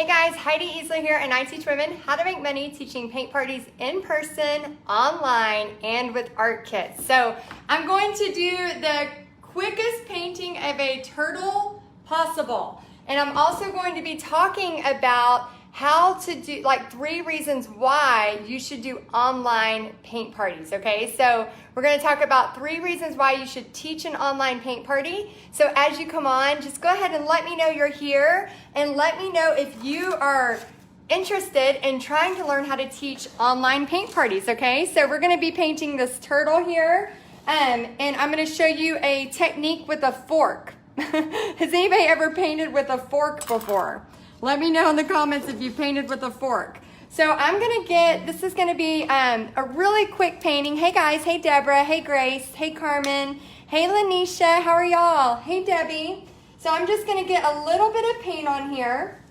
Hey guys, Heidi Easley here, and I teach women how to make money teaching paint parties in person, online, and with art kits. So I'm going to do the quickest painting of a turtle possible. And I'm also going to be talking about how to do, like 3 reasons why you should do online paint parties, okay? So we're gonna talk about 3 reasons why you should teach an online paint party. So as you come on, just go ahead and let me know you're here, and let me know if you are interested in trying to learn how to teach online paint parties, okay? So we're gonna be painting this turtle here, and I'm gonna show you a technique with a fork. Has anybody ever painted with a fork before? Let me know in the comments if you painted with a fork. So I'm gonna this is gonna be a really quick painting. Hey guys, hey Deborah, hey Grace, hey Carmen, hey Lanisha, how are y'all? Hey Debbie. So I'm just gonna get a little bit of paint on here,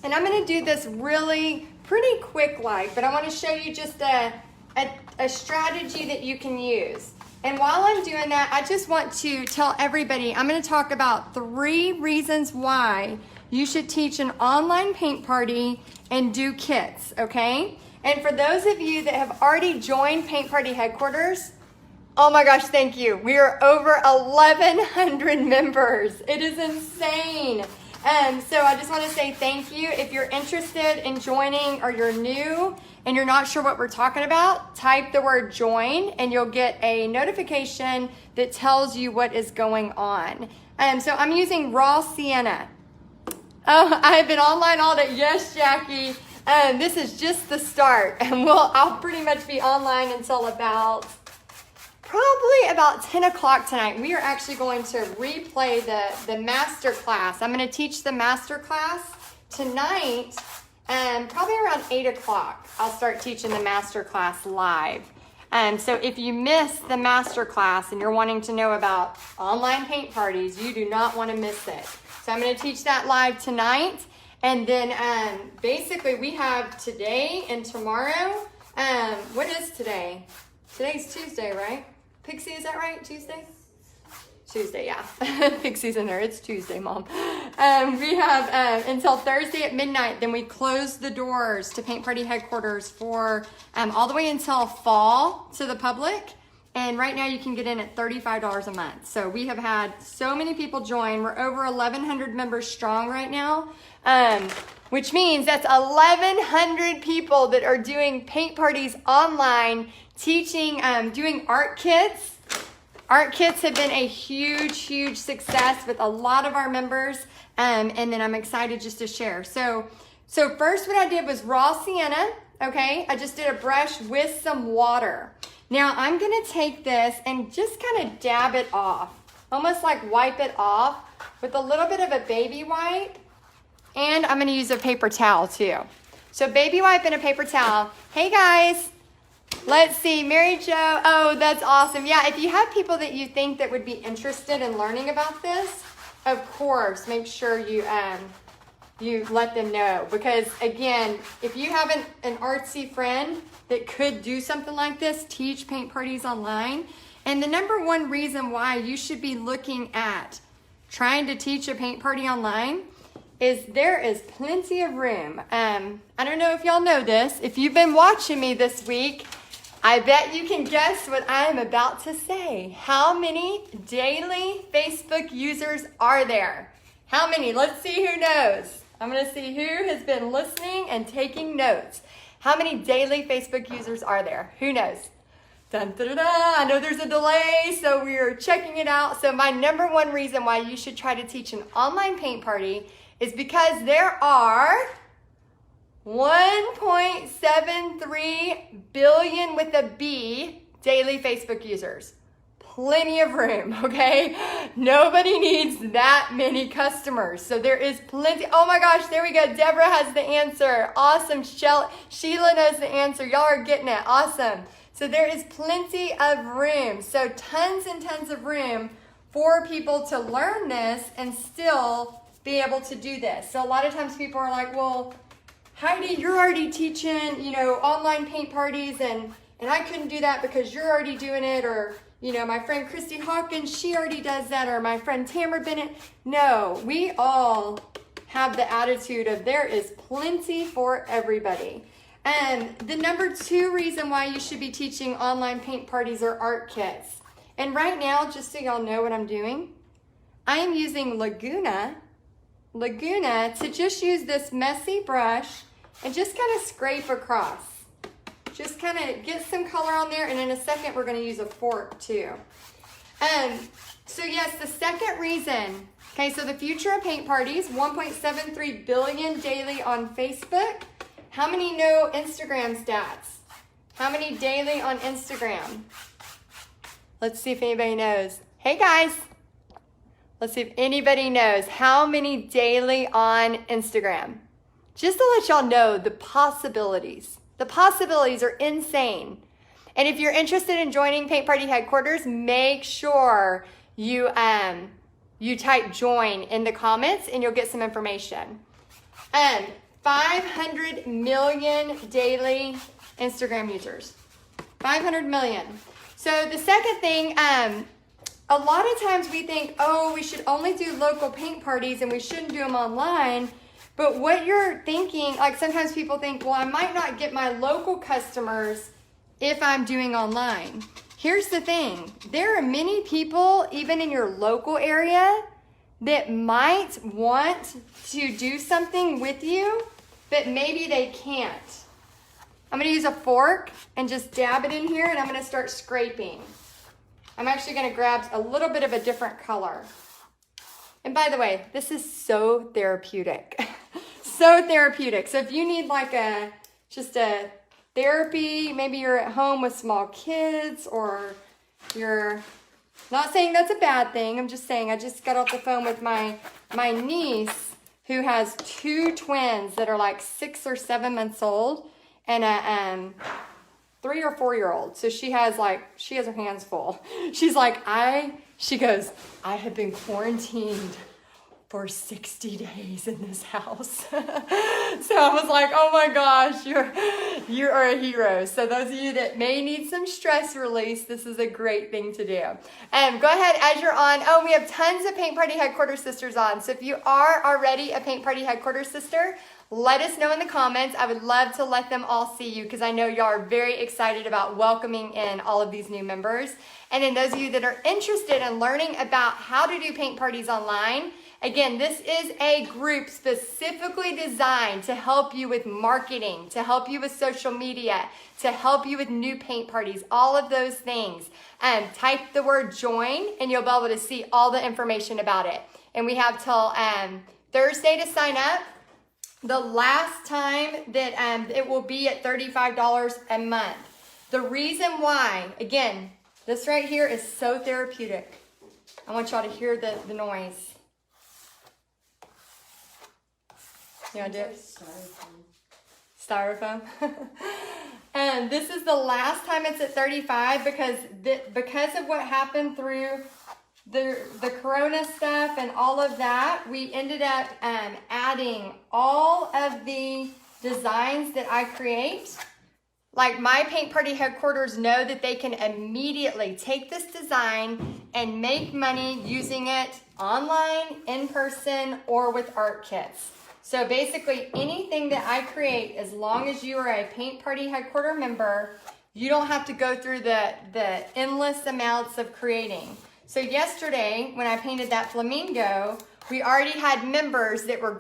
and I'm gonna do this really pretty quick but I wanna show you just a strategy that you can use. And while I'm doing that, I just want to tell everybody, I'm gonna talk about 3 reasons why you should teach an online paint party and do kits, okay? And for those of you that have already joined Paint Party Headquarters, oh my gosh, thank you. We are over 1,100 members. It is insane. So I just want to say thank you. If you're interested in joining or you're new and you're not sure what we're talking about, type the word join and you'll get a notification that tells you what is going on. So I'm using raw sienna. Oh, I've been online all day. Yes, Jackie. This is just the start, and I'll pretty much be online until probably about 10 o'clock tonight. We are actually going to replay the master class. I'm going to teach the master class tonight, and probably around 8 o'clock. I'll start teaching the master class live. So if you missed the master class and you're wanting to know about online paint parties, you do not want to miss it. So I'm going to teach that live tonight, and then basically we have today and tomorrow. What is today? Today's Tuesday, right? Pixie, is that right? Tuesday? Tuesday, yeah. Pixie's in there. It's Tuesday, Mom. We have until Thursday at midnight. Then we close the doors to Paint Party Headquarters for all the way until fall to the public. And right now you can get in at $35 a month. So we have had so many people join. We're over 1,100 members strong right now, which means that's 1,100 people that are doing paint parties online, teaching, doing art kits. Art kits have been a huge, huge success with a lot of our members. And then I'm excited just to share. So first what I did was raw sienna, okay? I just did a brush with some water. Now I'm gonna take this and just kind of dab it off, almost like wipe it off with a little bit of a baby wipe. And I'm gonna use a paper towel too. So baby wipe and a paper towel. Hey guys, let's see, Mary Jo, oh, that's awesome. Yeah, if you have people that you think that would be interested in learning about this, of course, make sure you let them know. Because again, if you have an artsy friend that could do something like this, teach paint parties online. And the number 1 reason why you should be looking at trying to teach a paint party online is there is plenty of room. I don't know if y'all know this. If you've been watching me this week, I bet you can guess what I am about to say. How many daily Facebook users are there? How many? Let's see who knows. I'm going to see who has been listening and taking notes. How many daily Facebook users are there? Who knows? Dun, dun, dun, dun. I know there's a delay, so we're checking it out. So my number 1 reason why you should try to teach an online paint party is because there are 1.73 billion with a B daily Facebook users. Plenty of room, okay? Nobody needs that many customers. So there is plenty. Oh my gosh, there we go. Deborah has the answer. Awesome. Sheila knows the answer. Y'all are getting it. Awesome. So there is plenty of room. So tons and tons of room for people to learn this and still be able to do this. So a lot of times people are like, well, Heidi, you're already teaching, online paint parties and I couldn't do that because you're already doing it, or my friend Christy Hawkins, she already does that, or my friend Tamara Bennett. No, we all have the attitude of there is plenty for everybody. And the number 2 reason why you should be teaching online paint parties or art kits. And right now, just so y'all know what I'm doing, I am using Laguna to just use this messy brush and just kind of scrape across. Just kind of get some color on there, and in a second we're going to use a fork too. So yes, the second reason, okay, so the future of paint parties, 1.73 billion daily on Facebook. How many know Instagram stats? How many daily on Instagram? Let's see if anybody knows. Hey guys, let's see if anybody knows how many daily on Instagram. Just to let y'all know the possibilities. The possibilities are insane. And if you're interested in joining Paint Party Headquarters, make sure you type join in the comments and you'll get some information. 500 million daily Instagram users. 500 million. So the second thing, a lot of times we think, oh, we should only do local paint parties and we shouldn't do them online. But what you're thinking, like sometimes people think, well, I might not get my local customers if I'm doing online. Here's the thing. There are many people, even in your local area, that might want to do something with you, but maybe they can't. I'm going to use a fork and just dab it in here, and I'm going to start scraping. I'm actually going to grab a little bit of a different color. And by the way, this is so therapeutic. So therapeutic. So if you need like just a therapy, maybe you're at home with small kids, or you're not saying that's a bad thing. I'm just saying I just got off the phone with my niece who has 2 twins that are like 6 or 7 months old and a 3 or 4 year old. So she has her hands full. She's like, she goes, I have been quarantined for 60 days in this house. So I was like, oh my gosh, you are a hero. So those of you that may need some stress release, this is a great thing to do. Go ahead as you're on. Oh, we have tons of Paint Party Headquarters sisters on. So if you are already a Paint Party Headquarters sister, let us know in the comments. I would love to let them all see you because I know y'all are very excited about welcoming in all of these new members. And then those of you that are interested in learning about how to do paint parties online, again, this is a group specifically designed to help you with marketing, to help you with social media, to help you with new paint parties, all of those things. Type the word join and you'll be able to see all the information about it. And we have till Thursday to sign up. The last time that it will be at $35 a month. The reason why, again, this right here is so therapeutic. I want y'all to hear the noise. You want to do it? Styrofoam. And this is the last time it's at 35 because of what happened through the corona stuff and all of that. We ended up adding all of the designs that I create. Like my Paint Party Headquarters know that they can immediately take this design and make money using it online, in person, or with art kits. So basically anything that I create, as long as you are a Paint Party Headquarter member, you don't have to go through the endless amounts of creating. So yesterday, when I painted that flamingo, we already had members that were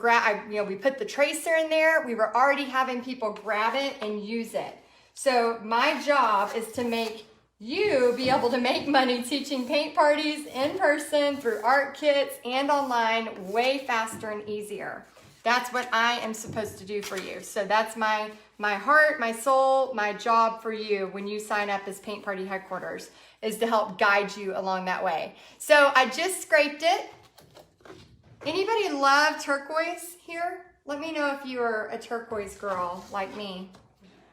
we put the tracer in there. We were already having people grab it and use it. So my job is to make you be able to make money teaching paint parties in person through art kits and online way faster and easier. That's what I am supposed to do for you. So that's my heart, my soul, my job for you when you sign up as Paint Party Headquarters, is to help guide you along that way. So I just scraped it. Anybody love turquoise here? Let me know if you are a turquoise girl like me.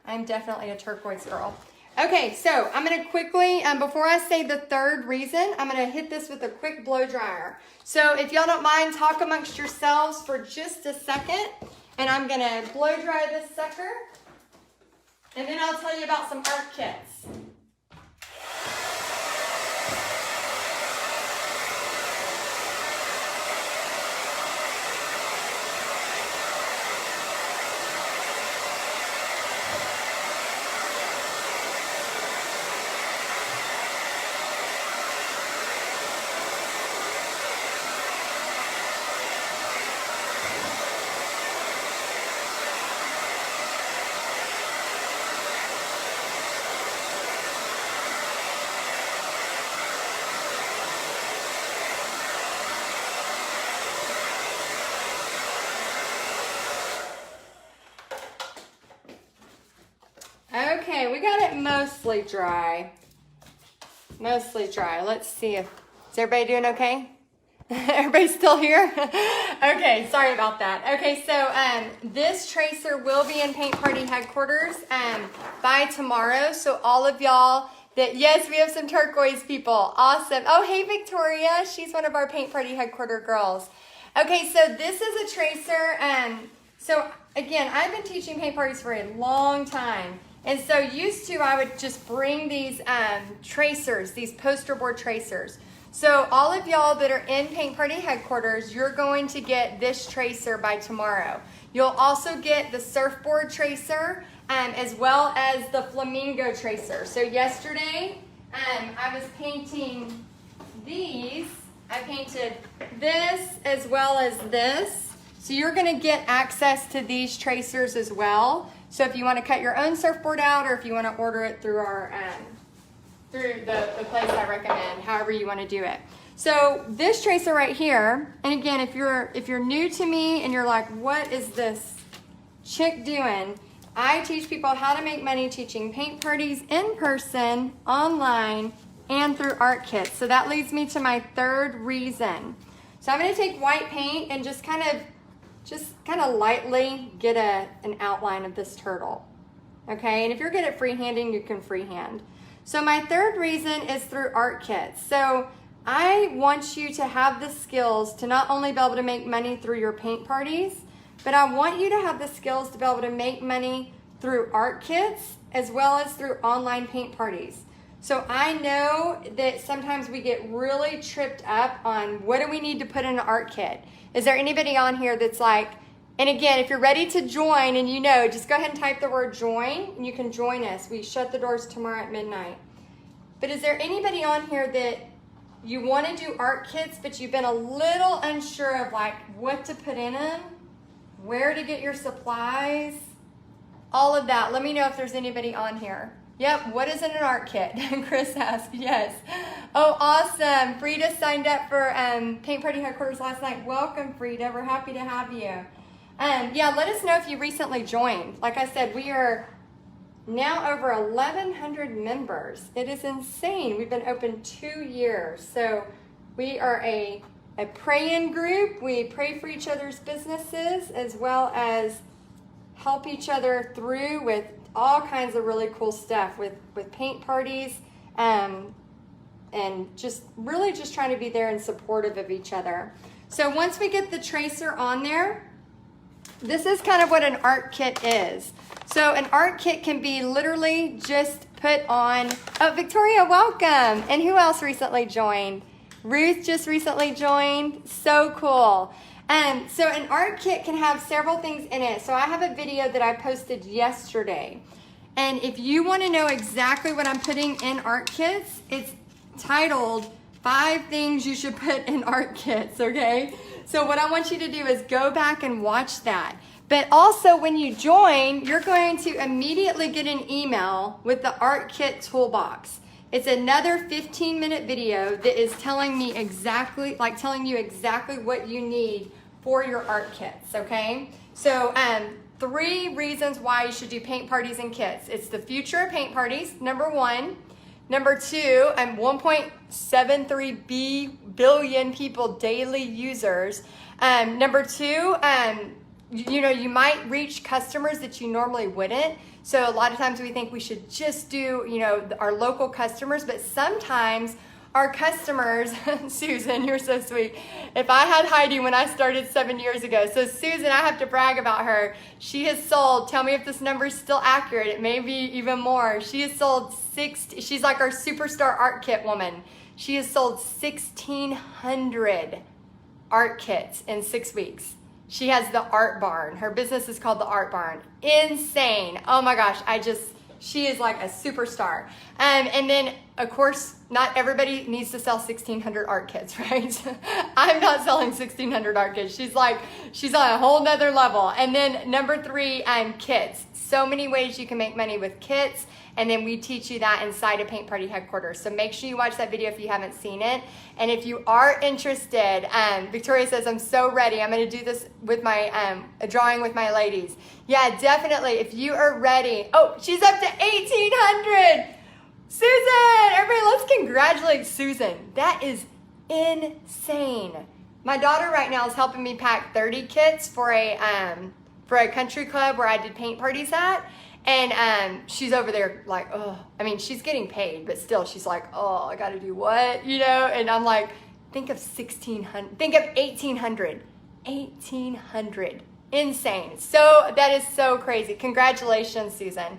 I'm definitely a turquoise girl. Okay, so I'm going to quickly, before I say the third reason, I'm going to hit this with a quick blow dryer. So if y'all don't mind, talk amongst yourselves for just a second, and I'm going to blow dry this sucker, and then I'll tell you about some art kits. Okay, we got it mostly dry. Mostly dry. Let's see if, is everybody doing okay? Everybody's still here? Okay, sorry about that. Okay, so this tracer will be in Paint Party headquarters by tomorrow. So all of y'all that, yes, we have some turquoise people. Awesome. Oh, hey, Victoria. She's one of our Paint Party headquarter girls. Okay, so this is a tracer. So again, I've been teaching paint parties for a long time. And so used to, I would just bring these tracers, these poster board tracers. So all of y'all that are in Paint Party headquarters, you're going to get this tracer by tomorrow. You'll also get the surfboard tracer as well as the flamingo tracer. So yesterday, I was painting these. I painted this as well as this. So you're gonna get access to these tracers as well. So if you wanna cut your own surfboard out or if you wanna order it through our through the place I recommend, however you want to do it. So this tracer right here, and again, if you're new to me and you're like, what is this chick doing? I teach people how to make money teaching paint parties in person, online, and through art kits. So that leads me to my third reason. So I'm going to take white paint and just kind of lightly get an outline of this turtle. Okay, and if you're good at freehanding, you can freehand. So my third reason is through art kits. So I want you to have the skills to not only be able to make money through your paint parties, but I want you to have the skills to be able to make money through art kits as well as through online paint parties. So I know that sometimes we get really tripped up on what do we need to put in an art kit. Is there anybody on here that's like, and again, if you're ready to join and you know, just go ahead and type the word join and you can join us. We shut the doors tomorrow at midnight. But is there anybody on here that you want to do art kits, but you've been a little unsure of like what to put in them, where to get your supplies, all of that? Let me know if there's anybody on here. Yep, what is in an art kit? Chris asked, yes. Oh, awesome. Frida signed up for Paint Party headquarters last night. Welcome, Frida. We're happy to have you. Yeah, let us know if you recently joined. Like I said, we are now over 1,100 members. It is insane. We've been open 2 years. So we are a pray-in group. We pray for each other's businesses as well as help each other through with all kinds of really cool stuff with paint parties and just really just trying to be there and supportive of each other. So once we get the tracer on there, this is kind of what an art kit is. So an art kit can be literally just put on, oh, Victoria, welcome. And who else recently joined? Ruth just recently joined. So cool. So an art kit can have several things in it. So I have a video that I posted yesterday. And if you want to know exactly what I'm putting in art kits, it's titled 5 Things You Should Put in Art Kits, okay? So what I want you to do is go back and watch that. But also when you join, you're going to immediately get an email with the art kit toolbox. It's another 15-minute video that is telling me exactly, like telling you exactly what you need for your art kits, okay? So 3 reasons why you should do paint parties and kits. It's the future of paint parties, number 1. Number 2, 1.73 billion people daily users. Number 2, you know, you might reach customers that you normally wouldn't. So a lot of times we think we should just do, you know, our local customers, but sometimes our customers, Susan, you're so sweet. If I had Heidi when I started 7 years ago, so Susan, I have to brag about her. She has sold, tell me if this number is still accurate, it may be even more. She has sold she's like our superstar art kit woman. She has sold 1,600 art kits in 6 weeks. She has the Art Barn. Her business is called the Art Barn. Insane. Oh my gosh, she is like a superstar. And then, of course, not everybody needs to sell 1,600 art kits, right? I'm not selling 1,600 art kits. She's on a whole nother level. And then number 3, kits. So many ways you can make money with kits. And then we teach you that inside of Paint Party headquarters. So make sure you watch that video if you haven't seen it. And if you are interested, Victoria says, I'm so ready. I'm going to do this with my drawing with my ladies. Yeah, definitely. If you are ready. Oh, she's up to 1,800. Susan, everybody, let's congratulate Susan. That is insane. My daughter right now is helping me pack 30 kits for a country club where I did paint parties at. And she's over there like, oh, I mean, she's getting paid, but still she's like, oh, I got to do what, And I'm like, think of 1,600, think of 1,800, 1,800. Insane. So that is so crazy. Congratulations, Susan.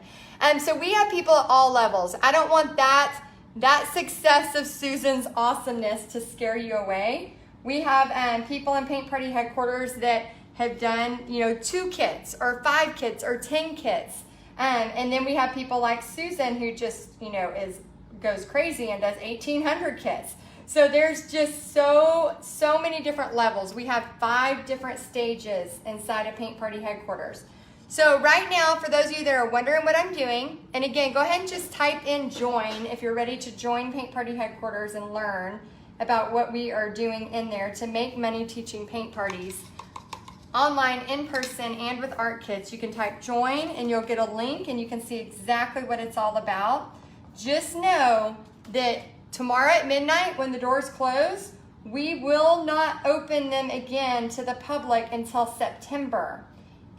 So we have people at all levels. I don't want that success of Susan's awesomeness to scare you away. We have people in Paint Party headquarters that have done, 2 kits or 5 kits or 10 kits. And then we have people like Susan who just, goes crazy and does 1,800 kits. So there's just so many different levels. We have 5 different stages inside of Paint Party headquarters. So right now, for those of you that are wondering what I'm doing, and again, go ahead and just type in join if you're ready to join Paint Party headquarters and learn about what we are doing in there to make money teaching paint parties online, in person, and with art kits. You can type join and you'll get a link and you can see exactly what it's all about. Just know that tomorrow at midnight when the doors close, we will not open them again to the public until September.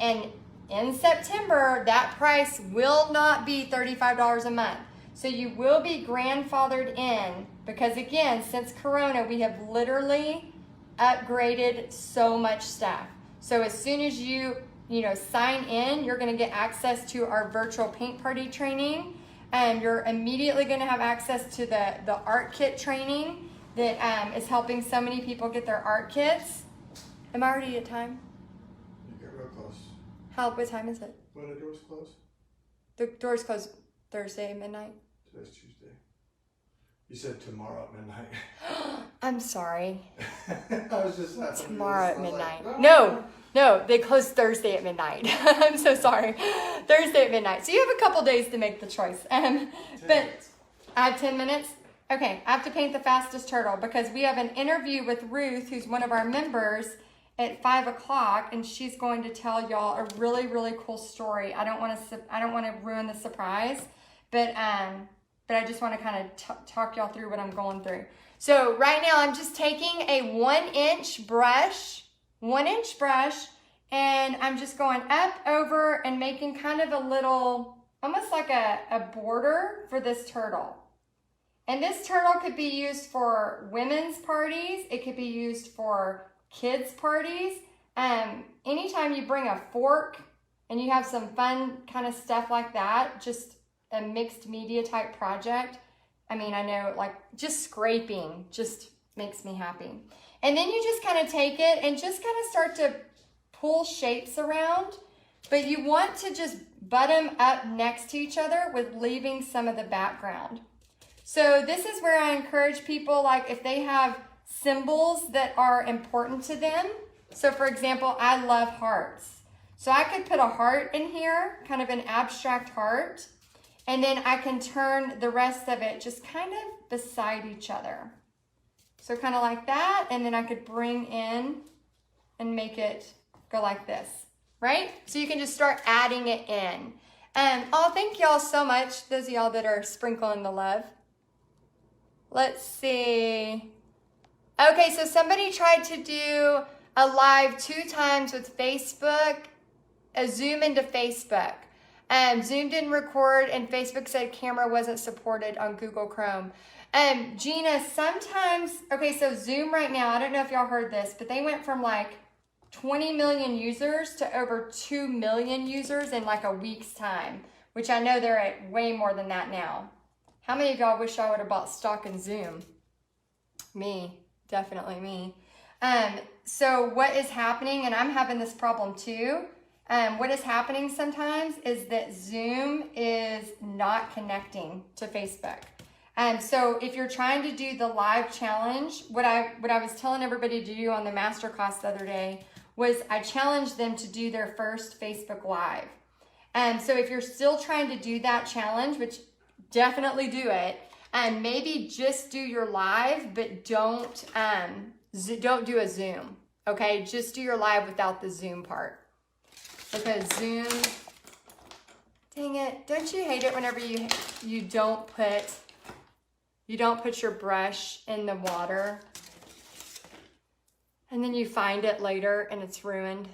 And in September, that price will not be $35 a month. So you will be grandfathered in because again, since Corona, we have literally upgraded so much stuff. So as soon as you sign in, you're gonna get access to our virtual paint party training. And you're immediately gonna have access to the art kit training that is helping so many people get their art kits. Am I already at time? You get real close. What time is it? When the doors close? The doors close Thursday at midnight. Today's Tuesday. You said tomorrow at midnight. I'm sorry. I was just happy. Tomorrow at midnight. Like, No, they close Thursday at midnight. I'm so sorry. Thursday at midnight. So you have a couple days to make the choice. But I have 10 minutes. Okay, I have to paint the fastest turtle because we have an interview with Ruth, who's one of our members, at 5 o'clock, and she's going to tell y'all a really, really cool story. I don't want to ruin the surprise, but I just want to kind of talk y'all through what I'm going through. So right now I'm just taking a 1-inch brush, and I'm just going up over and making kind of a little, almost like a border for this turtle. And this turtle could be used for women's parties. It could be used for kids' parties. Anytime you bring a fork and you have some fun kind of stuff like that, just a mixed media type project. I mean, I know like just scraping just makes me happy. And then you just kind of take it and just kind of start to pull shapes around, but you want to just butt them up next to each other with leaving some of the background. So this is where I encourage people, like if they have symbols that are important to them. So for example, I love hearts. So I could put a heart in here, kind of an abstract heart, and then I can turn the rest of it just kind of beside each other. So kind of like that, and then I could bring in and make it go like this, right? So you can just start adding it in. Thank y'all so much, those of y'all that are sprinkling the love. Let's see. Okay, so somebody tried to do a live 2 times with Facebook, a Zoom into Facebook. Zoom didn't record and Facebook said camera wasn't supported on Google Chrome. Gina, sometimes, okay, so Zoom right now, I don't know if y'all heard this, but they went from like 20 million users to over 2 million users in like a week's time, which I know they're at way more than that now. How many of y'all wish I would have bought stock in Zoom? Me, definitely me. So what is happening, and I'm having this problem too, what is happening sometimes is that Zoom is not connecting to Facebook. So if you're trying to do the live challenge, what I was telling everybody to do on the masterclass the other day was I challenged them to do their first Facebook Live. So if you're still trying to do that challenge, which definitely do it, and maybe just do your live, but don't do a Zoom. Okay, just do your live without the Zoom part, because Zoom. Dang it! Don't you hate it whenever you don't put your brush in the water, and then you find it later and it's ruined?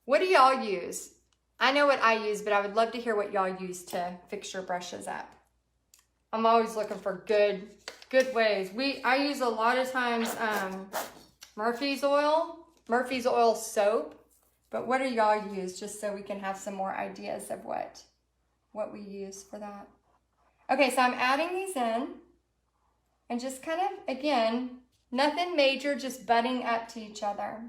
What do y'all use? I know what I use, but I would love to hear what y'all use to fix your brushes up. I'm always looking for good ways. I use a lot of times Murphy's oil soap. But what do y'all use, just so we can have some more ideas of what we use for that? Okay, so I'm adding these in, and just kind of, again, nothing major, just butting up to each other.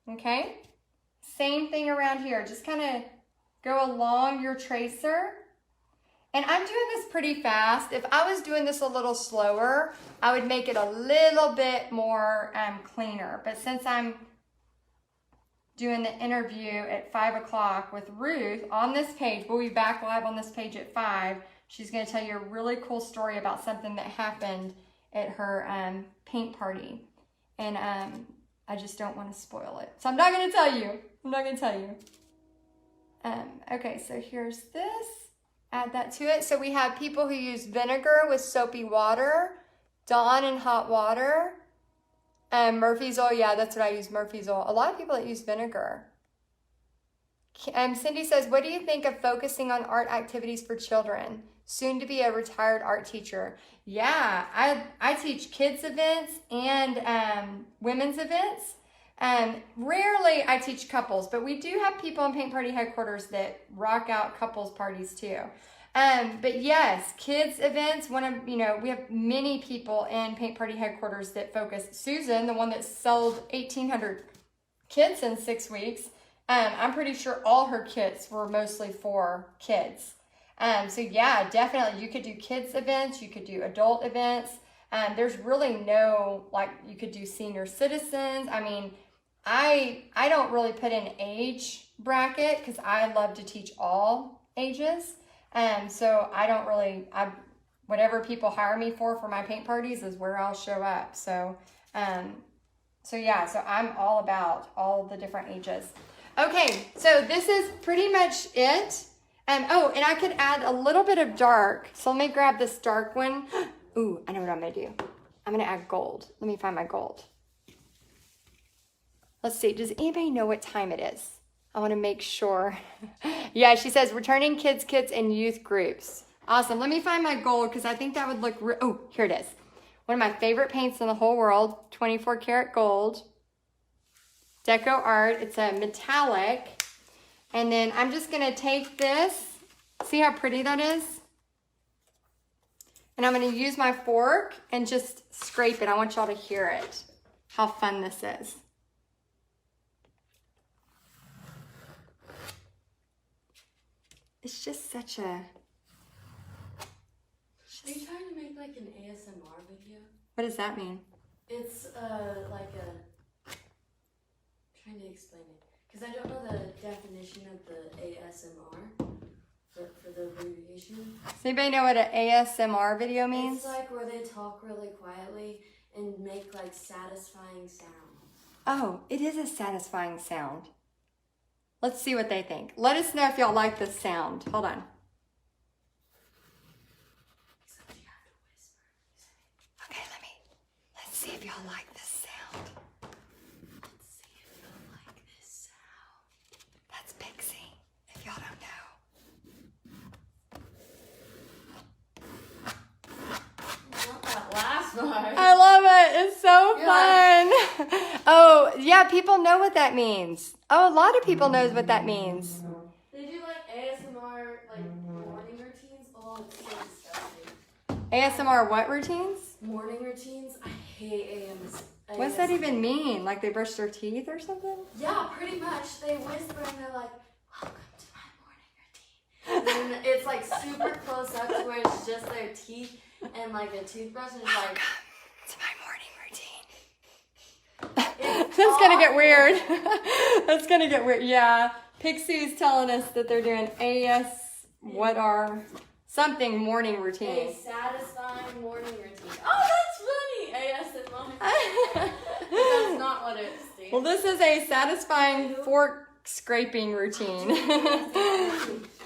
Okay, same thing around here. Just kind of go along your tracer. And I'm doing this pretty fast. If I was doing this a little slower, I would make it a little bit more cleaner. But since I'm doing the interview at 5 o'clock with Ruth on this page, we'll be back live on this page at 5. She's going to tell you a really cool story about something that happened at her paint party. And I just don't want to spoil it. So I'm not going to tell you. Okay, so here's this. Add that to it. So we have people who use vinegar with soapy water, Dawn in hot water, and Murphy's oil. Yeah, that's what I use, Murphy's oil. A lot of people that use vinegar. Cindy says, what do you think of focusing on art activities for children? Soon to be a retired art teacher. Yeah, I teach kids events and women's events. Rarely I teach couples, but we do have people in Paint Party headquarters that rock out couples parties too. But yes, kids events, we have many people in Paint Party headquarters that focus. Susan, the one that sold 1,800 kits in 6 weeks, I'm pretty sure all her kits were mostly for kids. So yeah, definitely you could do kids events, you could do adult events. There's really no, you could do senior citizens. I mean, I don't really put an age bracket because I love to teach all ages. So I don't really, whatever people hire me for my paint parties is where I'll show up. So yeah, so I'm all about all the different ages. Okay, so this is pretty much it. Oh, and I could add a little bit of dark. So let me grab this dark one. Ooh, I know what I'm gonna do. I'm gonna add gold. Let me find my gold. Let's see, does anybody know what time it is? I wanna make sure. Yeah, she says returning kids, kits, and youth groups. Awesome, let me find my gold because I think that would look, oh, here it is. One of my favorite paints in the whole world, 24 karat gold. Deco Art, it's a metallic. And then I'm just gonna take this, see how pretty that is? And I'm gonna use my fork and just scrape it. I want y'all to hear it, how fun this is. It's just such a... Are you trying to make like an ASMR video? What does that mean? It's trying to explain it. Because I don't know the definition of the ASMR for the abbreviation. Does anybody know what an ASMR video means? It's like where they talk really quietly and make like satisfying sound. Oh, it is a satisfying sound. Let's see what they think. Let us know if y'all like this sound. Hold on. Except you have to whisper. Okay, let's see if y'all like this sound. Let's see if y'all like this sound. That's Pixie, if y'all don't know. Not that last one. I love it. It's so fun. Oh, yeah, people know what that means. Oh, a lot of people knows what that means. They do like ASMR like morning routines. Oh, it's so disgusting. ASMR what routines? Morning routines. I hate ASMR. What's that even mean? Like they brush their teeth or something? Yeah, pretty much. They whisper and they're like, "Welcome to my morning routine." And then it's like super close up to where it's just their teeth and like a toothbrush, and it's like. It's my morning routine. That's gonna get weird. That's gonna get weird. Yeah. Pixie's telling us that they're doing something morning routine. A satisfying morning routine. Oh, that's funny! ASMR. That's not what it stands. Well, this is a satisfying fork scraping routine.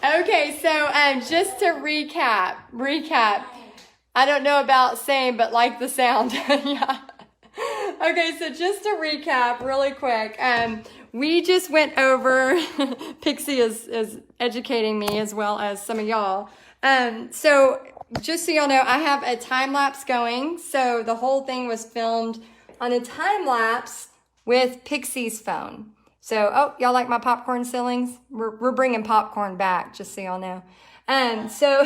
Okay, so just to recap. I don't know about same, but like the sound. Yeah. Okay, so just to recap really quick. We just went over, Pixie is educating me as well as some of y'all. So just so y'all know, I have a time lapse going. So the whole thing was filmed on a time lapse with Pixie's phone. So, y'all like my popcorn ceilings? We're bringing popcorn back, just so y'all know. So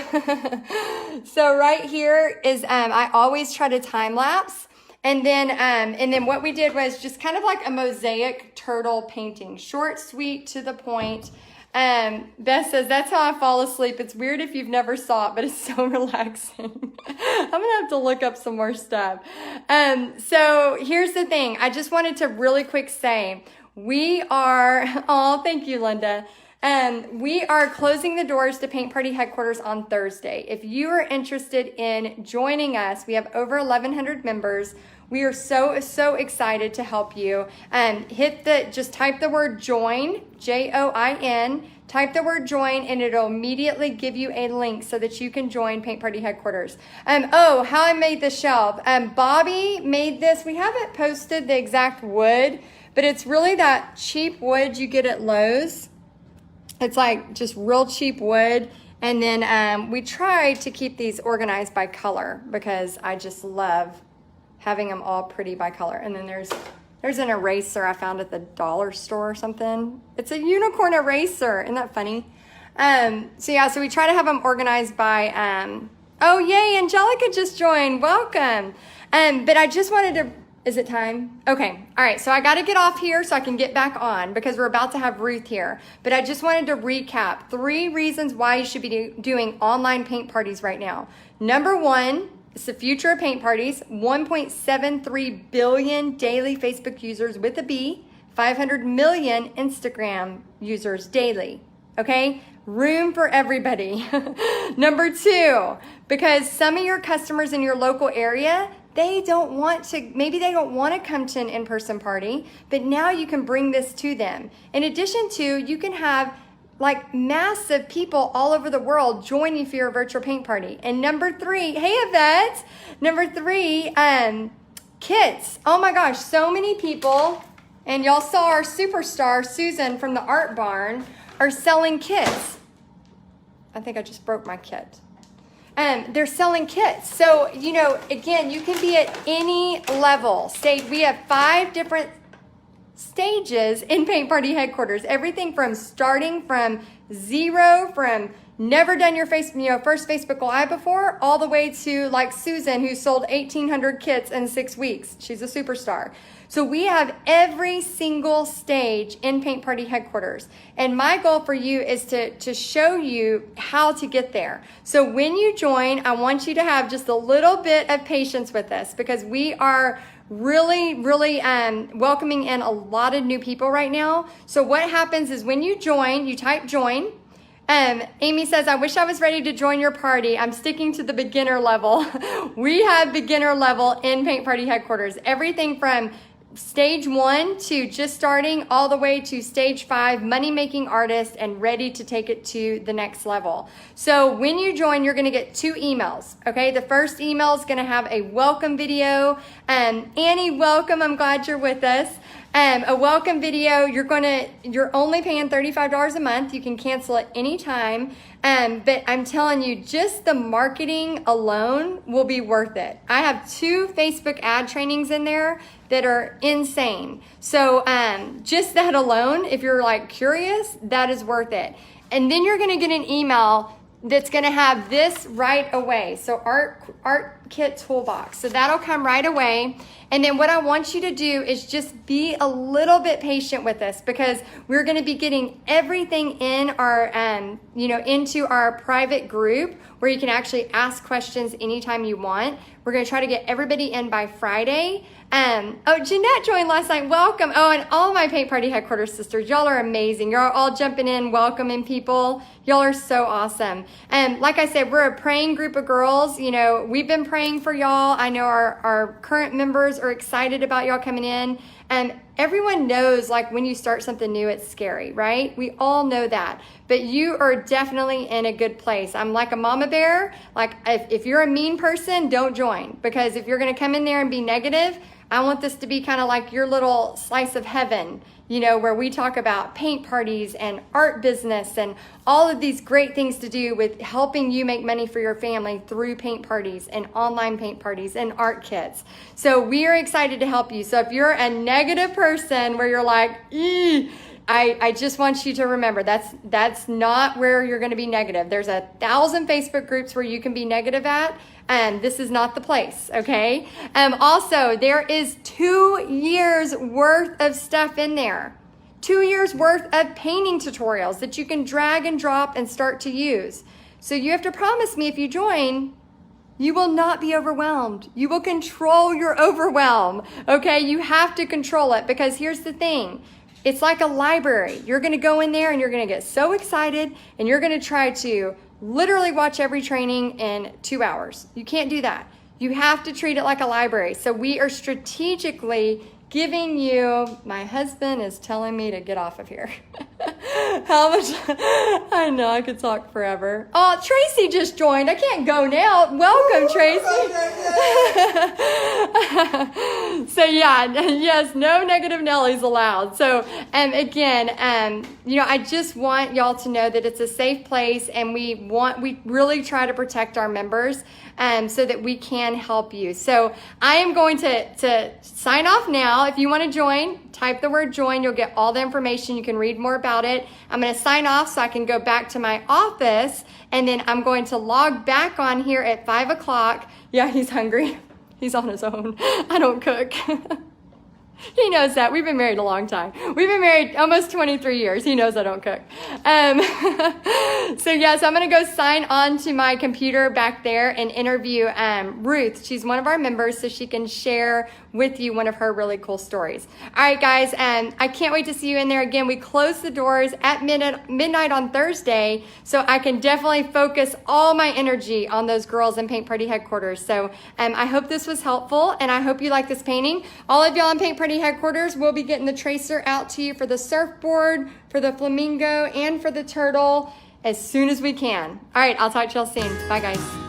right here is, I always try to time lapse. And then what we did was just kind of like a mosaic turtle painting, short, sweet, to the point. Beth says, that's how I fall asleep. It's weird if you've never saw it, but it's so relaxing. I'm going to have to look up some more stuff. So here's the thing. I just wanted to really quick say, we are, thank you, Linda. We are closing the doors to Paint Party headquarters on Thursday. If you are interested in joining us, we have over 1,100 members. We are so excited to help you. Just type the word join, JOIN, type the word join, and it'll immediately give you a link so that you can join Paint Party headquarters. How I made the shelf. Bobby made this. We haven't posted the exact wood, but it's really that cheap wood you get at Lowe's. It's like just real cheap wood. And then we tried to keep these organized by color because I just love having them all pretty by color. And then there's an eraser I found at the dollar store or something. It's a unicorn eraser. Isn't that funny? So we try to have them organized by, oh yay, Angelica just joined. Welcome. But I just wanted to, is it time? Okay. All right. So I got to get off here so I can get back on because we're about to have Ruth here. But I just wanted to recap 3 reasons why you should be doing online paint parties right now. Number 1, it's the future of paint parties. 1.73 billion daily Facebook users with a B, 500 million Instagram users daily. Okay? Room for everybody. Number 2, because some of your customers in your local area, maybe they don't want to come to an in-person party, but now you can bring this to them. In addition to, you can have like massive people all over the world join you for your virtual paint party. And number 3, hey Yvette, number 3, kits. Oh my gosh, so many people, and y'all saw our superstar, Susan from the Art Barn, are selling kits. I think I just broke my kit. They're selling kits. So, again, you can be at any level. We have 5 different stages in Paint Party headquarters. Everything from starting from 0, from never done your first Facebook Live before, all the way to like Susan, who sold 1,800 kits in 6 weeks. She's a superstar. So we have every single stage in Paint Party headquarters. And my goal for you is to show you how to get there. So when you join, I want you to have just a little bit of patience with us because we are really welcoming in a lot of new people right now. So what happens is when you join, you type join. Amy says, I wish I was ready to join your party. I'm sticking to the beginner level. We have beginner level in Paint Party headquarters. Everything from stage 1 to just starting all the way to stage 5, money-making artist and ready to take it to the next level. So when you join, you're going to get 2 emails. Okay. The first email is going to have a welcome video. Annie, welcome. I'm glad you're with us. A welcome video. You're only paying $35 a month. You can cancel at any time. But I'm telling you, just the marketing alone will be worth it. I have 2 Facebook ad trainings in there that are insane. So just that alone, if you're like curious, that is worth it. And then you're going to get an email that's going to have this right away. So art kit toolbox. So that'll come right away. And then what I want you to do is just be a little bit patient with us, because we're going to be getting everything in our, into our private group where you can actually ask questions anytime you want. We're going to try to get everybody in by Friday. Jeanette joined last night. Welcome. Oh, and all my Paint Party Headquarters sisters, y'all are amazing. You're all jumping in, welcoming people. Y'all are so awesome. And like I said, we're a praying group of girls. You know, we've been praying for y'all. I know our current members are excited about y'all coming in. And everyone knows, like, when you start something new, it's scary, right? We all know that. But you are definitely in a good place. I'm like a mama bear. Like, if you're a mean person, don't join. Because if you're going to come in there and be negative, I want this to be kind of like your little slice of heaven, you know, where we talk about paint parties and art business and all of these great things to do with helping you make money for your family through paint parties and online paint parties and art kits. So we are excited to help you. So if you're a negative person where you're like, I just want you to remember that's not where you're going to be negative. There's 1,000 Facebook groups where you can be negative at. And this is not the place, okay? Also, there is 2 years worth of stuff in there. 2 years worth of painting tutorials that you can drag and drop and start to use. So you have to promise me, if you join, you will not be overwhelmed. You will control your overwhelm, okay? You have to control it, because here's the thing. It's like a library. You're going to go in there and you're going to get so excited, and you're going to try to literally watch every training in 2 hours. You can't do that. You have to treat it like a library. So we are strategically giving you, my husband is telling me to get off of here. How much? I know I could talk forever. Oh, Tracy just joined. I can't go now. Welcome, Tracy. So yes, no negative Nellies allowed. So again, I just want y'all to know that it's a safe place, and we really try to protect our members so that we can help you. So I am going to sign off now. If you want to join, type the word join. You'll get all the information. You can read more about it. I'm going to sign off so I can go back to my office, and then I'm going to log back on here at 5 o'clock. Yeah, he's hungry. He's on his own. I don't cook. He knows that. We've been married a long time. We've been married almost 23 years. He knows I don't cook. So I'm going to go sign on to my computer back there and interview Ruth. She's one of our members, so she can share with you one of her really cool stories. All right, guys, I can't wait to see you in there again. We close the doors at midnight on Thursday, so I can definitely focus all my energy on those girls in Paint Party Headquarters. So I hope this was helpful, and I hope you like this painting. All of y'all in Paint Party Headquarters, we'll be getting the tracer out to you for the surfboard, for the flamingo, and for the turtle as soon as we can. All right, I'll talk to y'all soon. Bye, guys.